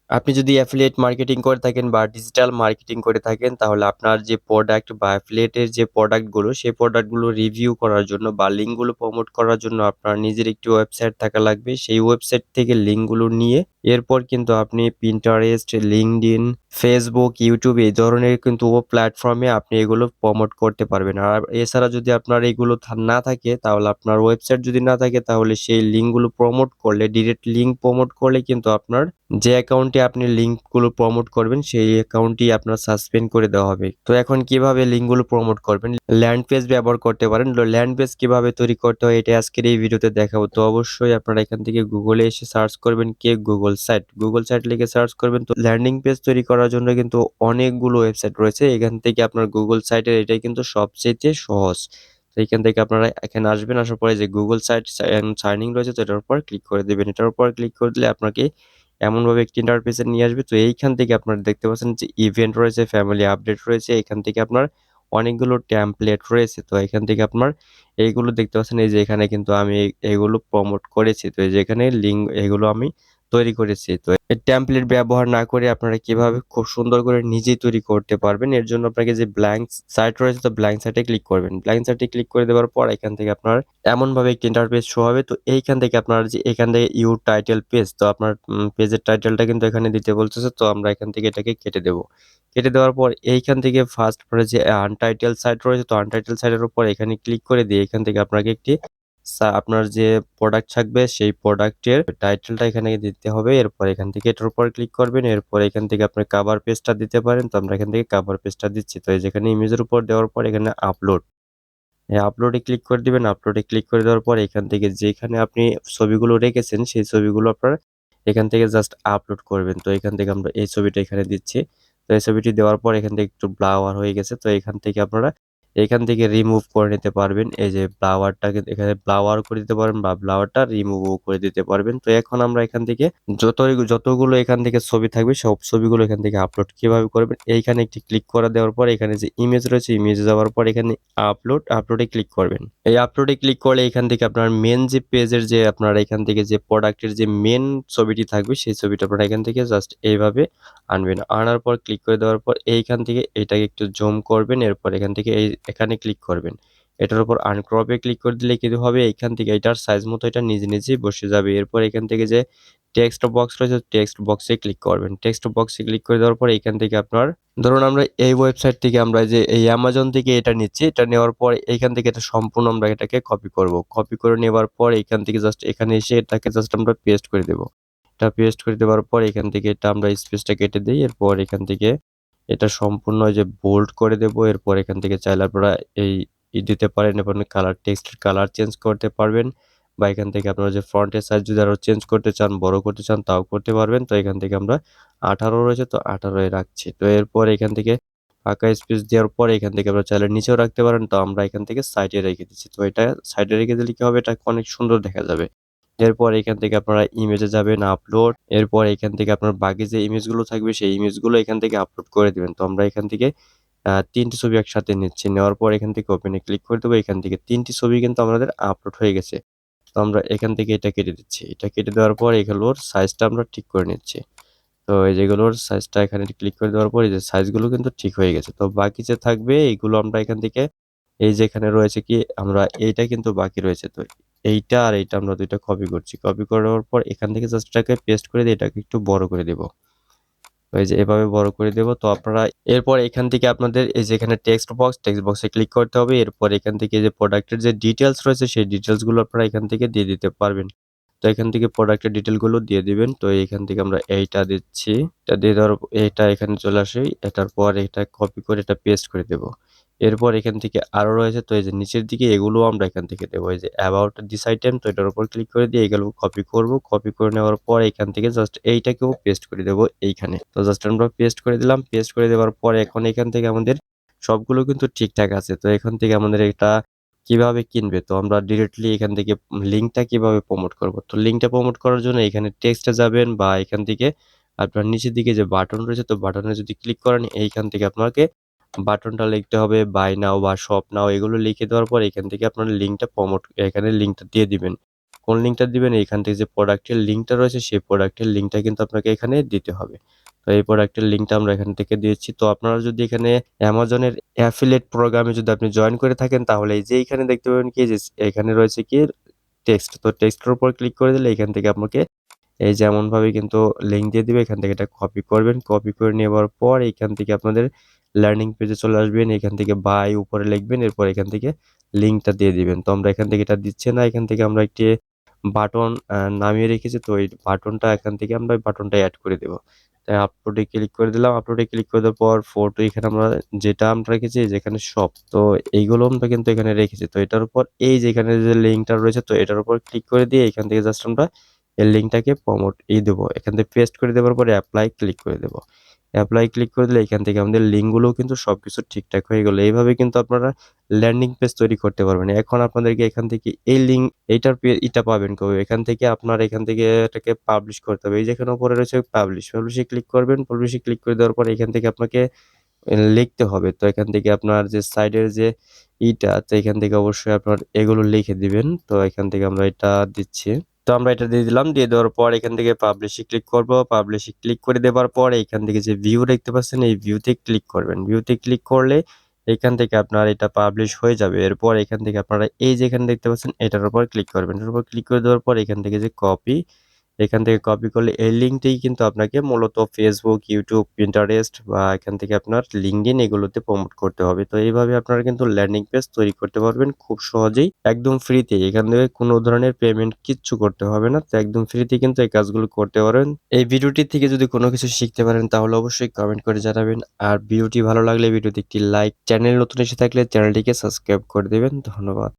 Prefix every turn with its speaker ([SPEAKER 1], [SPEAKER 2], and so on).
[SPEAKER 1] আপনি যদি affiliate marketing করে থাকেন বা ডিজিটাল মার্কেটিং করে থাকেন, তাহলে আপনার যে প্রোডাক্ট বা অ্যাফিলিয়েটের যে প্রোডাক্টগুলো, সেই প্রোডাক্টগুলো রিভিউ করার জন্য বা লিঙ্কগুলো প্রমোট করার জন্য আপনার নিজের একটি ওয়েবসাইট থাকা লাগবে। সেই ওয়েবসাইট থেকে লিঙ্কগুলো নিয়ে এরপর কিন্তু আপনি Pinterest, LinkedIn, Facebook, YouTube এই ধরনের কিন্তু প্ল্যাটফর্মে আপনি এগুলো প্রমোট করতে পারবেন। আর এছাড়া যদি আপনার এগুলো না থাকে, তাহলে আপনার ওয়েবসাইট যদি না থাকে, তাহলে সেই লিঙ্কগুলো প্রমোট করলে, ডিরেক্ট লিঙ্ক প্রমোট করলে কিন্তু আপনার যে অ্যাকাউন্টে আপনি লিঙ্কগুলো প্রমোট করবেন, সেই অ্যাকাউন্টটি আপনার সাসপেন্ড করে দেওয়া হবে। তো এখন কিভাবে লিঙ্কগুলো প্রমোট করবেন? ল্যান্ড পেজ ব্যবহার করতে পারেন। ল্যান্ড পেজ কিভাবে তৈরি করতে হয় এটা আজকের এই ভিডিওতে দেখাবো। তো অবশ্যই আপনারা এখান থেকে গুগলে এসে সার্চ করবেন গুগল সাইট। গুগল সাইট লিখে সার্চ করবেন। তো ল্যান্ডিং পেজ তৈরি করার জন্য কিন্তু অনেকগুলো ওয়েবসাইট রয়েছে। এখান থেকে আপনার গুগল সাইটের এটাই কিন্তু সবচাইতে সহজ। তো এখান থেকে আপনারা এখানে আসবেন, আসার পরে যে গুগল সাইট সাইন ইন রয়েছে, তো এটার উপর ক্লিক করে দিবেন। এটার উপর ক্লিক করে দিলে আপনাকে এমনভাবে একটি ইন্টারফেসে নিয়ে আসবে। তো এইখান থেকে আপনারা দেখতে পাচ্ছেন যে ইভেন্ট রয়েছে, ফ্যামিলি আপডেট রয়েছে। এখান থেকে আপনার অনেকগুলো টেমপ্লেট রয়েছে। তো এখান থেকে আপনার এইগুলো দেখতে পাচ্ছেন, এই যে এখানে কিন্তু আমি এগুলো প্রমোট করেছি। তো এই যে এখানে লিঙ্ক এগুলো আমি তৈরি করেছি। তো এই টেমপ্লেট ব্যবহার না করে আপনারা কিভাবে খুব সুন্দর করে নিজেই তৈরি করতে পারবেন, এর জন্য আপনাকে যে ব্ল্যাঙ্ক সাইট রয়েছে, তো ব্ল্যাঙ্ক সাইটে ক্লিক করবেন। ব্ল্যাঙ্ক সাইটে ক্লিক করে দেওয়ার পর এখান থেকে আপনার এমনভাবে একটি ইন্টারফেস শো হবে। তো এইখান থেকে আপনার যে এখান থেকে ইউর টাইটেল পেজ, তো আপনার পেজের টাইটেলটা কিন্তু এখানে দিতে বলতেছে। তো আমরা এখান থেকে এটাকে কেটে দেব। কেটে দেওয়ার পর এইখান থেকে ফার্স্ট পরে যে আনটাইটেল সাইট রয়েছে, তো আনটাইটেল সাইটের উপর এখানে ক্লিক করে দিয়ে এখান থেকে আপনাকে একটি আপনার যে প্রোডাক্ট থাকবে সেই প্রোডাক্টের টাইটেলটা এখানে দিতে হবে। এরপর এখান থেকে এটার উপর ক্লিক করবেন। এরপর এখান থেকে আপনি কভার পেজটা দিতে পারেন। তো আমরা এখান থেকে কভার পেজটা দিচ্ছি। তো এই যেখানে ইমেজের উপর দেওয়ার পর এখানে আপলোড, আপলোডে ক্লিক করে দিবেন। আপলোডে ক্লিক করে দেওয়ার পর এখান থেকে যেখানে আপনি ছবিগুলো রেখেছেন, সেই ছবিগুলো আপনার এখান থেকে জাস্ট আপলোড করবেন। তো এখান থেকে আমরা এই ছবিটা এখানে দিচ্ছি। তো এই ছবিটি দেওয়ার পর এখান থেকে একটু ব্লাওয়ার হয়ে গেছে। তো এখান থেকে আপনারা এখান থেকে রিমুভ করে নিতে পারবেন। এই যে ব্লাওয়ারটাকে এখানে ব্লাওয়ার করে দিতে পারবেন বা ব্লাওয়ারটা রিমুভও করে দিতে পারবেন। তো এখন আমরা এখান থেকে যতগুলো এখান থেকে ছবি থাকবে, সব ছবিগুলো এখান থেকে আপলোড কিভাবে করবেন, এইখানে একটি ক্লিক করে দেওয়ার পর এখানে যে ইমেজ রয়েছে, ইমেজে যাওয়ার পর এখানে আপলোডে ক্লিক করবেন। এই আপলোডে ক্লিক করলে এখান থেকে আপনার মেন যে পেজের যে আপনার এখান থেকে যে প্রোডাক্টের যে মেন ছবিটি থাকবে, সেই ছবিটা আপনারা এখান থেকে জাস্ট এইভাবে আনবেন। আনার পর ক্লিক করে দেওয়ার পর এইখান থেকে এটাকে একটু জুম করবেন। এরপর এখান থেকে এখানে ক্লিক করবেন। এটার উপর আনক্রপে ক্লিক করে দিলে কিন্তু হবে, এইখান থেকে এটার সাইজ মতো এটা নিজে নিজেই বসে যাবে। এরপর এখান থেকে যে টেক্সট বক্স রয়েছে, টেক্সট বক্সে ক্লিক করবেন। টেক্সট বক্সে ক্লিক করে দেওয়ার পর এখান থেকে আপনার ধরুন আমরা এই ওয়েবসাইট থেকে আমরা যে এই অ্যামাজন থেকে এটা নিচ্ছি, এটা নেওয়ার পর এইখান থেকে এটা সম্পূর্ণ আমরা এটাকে কপি করব। কপি করে নেওয়ার পর এইখান থেকে জাস্ট এখানে এসে এটাকে জাস্ট আমরা পেস্ট করে দেব। এটা পেস্ট করে দেওয়ার পর এখান থেকে এটা আমরা স্পেসটা কেটে দেই। এরপর এখান থেকে এটা সম্পূর্ণ যে বোল্ড করে দেব। এরপর এখান থেকে চাইলে আপনারা এই দিতে পারেন এবং কালার টেক্সটের কালার চেঞ্জ করতে পারবেন, বা এখান থেকে আপনারা যে ফন্টের সাইজ যদি আরো চেঞ্জ করতে চান, বড় করতে চান, তাও করতে পারবেন। তো এখান থেকে আমরা 18 রয়েছে, তো 18 এ রাখছি। তো এরপর এখান থেকে ফাঁকা স্পেস দেওয়ার পরে এখান থেকে আপনারা চাইলে নিচেও রাখতে পারেন। তো আমরা এখান থেকে সাইডে রেখে দিচ্ছি। তো এটা সাইডে রেখে দিলে কি হবে, এটা অনেক সুন্দর দেখা যাবে। এরপর এখান থেকে আপনারা ইমেজে যাবেন, আপলোড। এরপর এখান থেকে আপনার বাকি যে ইমেজগুলো থাকবে, সেই ইমেজগুলো এখান থেকে আপলোড করে দিবেন। তো আমরা এখান থেকে ৩ টি ছবি একসাথে নিচ্ছি। নেওয়ার পর এখান থেকে ওপেন এ ক্লিক করে দেবো। এখান থেকে ৩ টি ছবি কিন্তু আমাদের আপলোড হয়ে গেছে। তো আমরা এখান থেকে এটা কেটে দিচ্ছি। এটা কেটে দেওয়ার পর এগুলোর সাইজটা আমরা ঠিক করে নিচ্ছি। তো এই যেগুলোর সাইজটা এখানে ক্লিক করে দেওয়ার পর এই যে সাইজগুলো কিন্তু ঠিক হয়ে গেছে। তো বাকি যে থাকবে এইগুলো আমরা এখান থেকে এই যে এখানে রয়েছে কি আমরা এইটা কিন্তু বাকি রয়েছে। তো এইটা আর এইটা আমরা ২ টা কপি করছি। কপি করার পর এখান থেকে জাস্ট এটাকে পেস্ট করে দিয়ে এটাকে একটু বড় করে দেব। তো এই যে এভাবে বড় করে দেব। তো আপনারা এরপর এখান থেকে আপনাদের এই যে এখানে টেক্সট বক্সে ক্লিক করতে হবে। এরপর এখান থেকে যে প্রোডাক্টের যে ডিটেইলস রয়েছে, সেই ডিটেইলস গুলো আপনারা এখান থেকে দিয়ে দিতে পারবেন। তো এখান থেকে প্রোডাক্টের ডিটেইল গুলো দিয়ে দিবেন। তো এখান থেকে আমরা এইটা দিচ্ছি। এটা দিয়ে দেওয়ার এইটা এখানে চলে আসে। এটার পর এটা কপি করে এটা পেস্ট করে দেব। এরপর এখান থেকে আরো রয়েছে, তো এই যে নিচের দিকে এগুলোও আমরা এখান থেকে দেব। এই যে অ্যাবাউট দিস আইটেম, তো এটার উপর ক্লিক করে দিয়ে এগুলো কপি করব। কপি করে নেওয়ার পর এখান থেকে জাস্ট এইটাকেও পেস্ট করে দেব এইখানে। তো জাস্ট আমরা পেস্ট করে দিলাম। পেস্ট করে দেওয়ার পর এখন এখান থেকে আমাদের সবগুলো কিন্তু ঠিকঠাক আছে। তো এখান থেকে আমাদের এটা কিভাবে কিনবে, তো আমরা ডিরেক্টলি এখান থেকে লিঙ্কটা কিভাবে প্রমোট করব। তো লিঙ্কটা প্রমোট করার জন্য এখানে টেক্সটে যাবেন বা এখান থেকে আপনার নিচের দিকে যে বাটন রয়েছে, তো বাটনে যদি ক্লিক করেন এইখান থেকে আপনাকে বাটনটা লিখতে হবে বাই নাও বা শপ নাও, এগুলো লিখে দেওয়ার পর এখান থেকে আপনার লিঙ্কটা প্রমোট এখানে লিঙ্কটা দিয়ে দিবেন। কোন লিঙ্কটা দিবেন এখান থেকে যে প্রোডাক্টের লিঙ্কটা রয়েছে সেই প্রোডাক্টের লিঙ্কটা কিন্তু আপনাকে এখানে দিতে হবে। তো এই প্রোডাক্টের লিঙ্কটা আমরা এখান থেকে দিয়েছি। তো আপনারা যদি এখানে অ্যামাজনের অ্যাফিলিয়েট প্রোগ্রামে যদি আপনি জয়েন করে থাকেন তাহলে এই যে এইখানে দেখতে পাবেন কি যে এখানে রয়েছে কি টেক্সট। তো টেক্সটের উপর ক্লিক করে দিলে এখান থেকে আপনাকে এই যে এমনভাবে কিন্তু লিঙ্ক দিয়ে দিবে। এখান থেকে এটা কপি করবেন। কপি করে নেওয়ার পর এইখান থেকে আপনাদের ল্যান্ডিং পেজে চলে আসবেন। এখান থেকে বাই উপরে লিখবেন। এরপর এখান থেকে লিঙ্কটা দিয়ে দিবেন। তো আমরা এখান থেকে এটা দিচ্ছি না। এখান থেকে আমরা একটি বাটন নামিয়ে রেখেছি। তো এই বাটনটা এখান থেকে আমরা ওই বাটনটা এড করে দেব। তাই আপলোডে ক্লিক করে দিলাম। আপলোডে ক্লিক করে দেওয়ার পর ফটো এখানে আমরা যেটা আমরা রেখেছি যেখানে শপ। তো এইগুলো আমরা কিন্তু এখানে রেখেছি। তো এটার উপর এই যে এখানে যে লিঙ্কটা রয়েছে তো এটার উপর ক্লিক করে দিয়ে এখান থেকে জাস্ট আমরা এই লিঙ্কটাকে দেবো। এখান থেকে পেস্ট করে দেওয়ার পরে এপ্লাই ক্লিক করে দেবো। এপ্লাই ক্লিক করে দিলে এখান থেকে আমাদের লিঙ্কগুলোও কিন্তু সবকিছু ঠিকঠাক হয়ে গেল। এইভাবে কিন্তু আপনারা ল্যান্ডিং পেজ তৈরি করতে পারবেন। এখন আপনাদেরকে এখান থেকে এই লিঙ্ক এইটার এটা পাবেন কবে? এখান থেকে আপনার এখান থেকে এটাকে পাবলিশ করতে হবে। এই যে এখানে উপরে রয়েছে পাবলিশ। পাবলিশে ক্লিক করবেন। পাবলিশে ক্লিক করে দেওয়ার পরে এখান থেকে আপনাকে লিখতে হবে। তো এখান থেকে আপনার যে সাইডের যে তো এখান থেকে অবশ্যই আপনার এগুলো লিখে দিবেন। তো এখান থেকে আমরা এটা দিচ্ছি। তো আমরা এটা দিয়ে দিলাম। দিয়ে দেওয়ার পর এখান থেকে পাবলিশে ক্লিক করব। পাবলিশে ক্লিক করে দেওয়ার পর এখান থেকে যে ভিউ দেখতে পাচ্ছেন এই ভিউতে ক্লিক করবেন। ভিউতে ক্লিক করলে এখান থেকে আপনার এটা পাবলিশ হয়ে যাবে। এরপর এখান থেকে আপনারা এই যে এখানে দেখতে পাচ্ছেন এটার উপর ক্লিক করবেন। এটার উপর ক্লিক করে দেওয়ার পর এখান থেকে যে কপি, এখান থেকে কপি করলে এই লিঙ্কটাই কিন্তু আপনাকে মূলত Facebook, YouTube, Pinterest বা এখান থেকে আপনার LinkedIn এগুলোতে প্রমোট করতে হবে। তো এইভাবে আপনারা কিন্তু ল্যান্ডিং পেজ তৈরি করতে পারবেন খুব সহজেই একদম ফ্রিতে। এখান থেকে কোনো ধরনের পেমেন্ট কিচ্ছু করতে হবে না। তো একদম ফ্রিতে কিন্তু এই কাজগুলো করতে পারবেন। এই ভিডিওটি থেকে যদি কোনো কিছু শিখতে পারেন তাহলে অবশ্যই কমেন্ট করে জানাবেন। আর ভিডিওটি ভালো লাগলে ভিডিওতে একটি লাইক, চ্যানেল নতুন এসে থাকলে চ্যানেলটিকে সাবস্ক্রাইব করে দেবেন। ধন্যবাদ।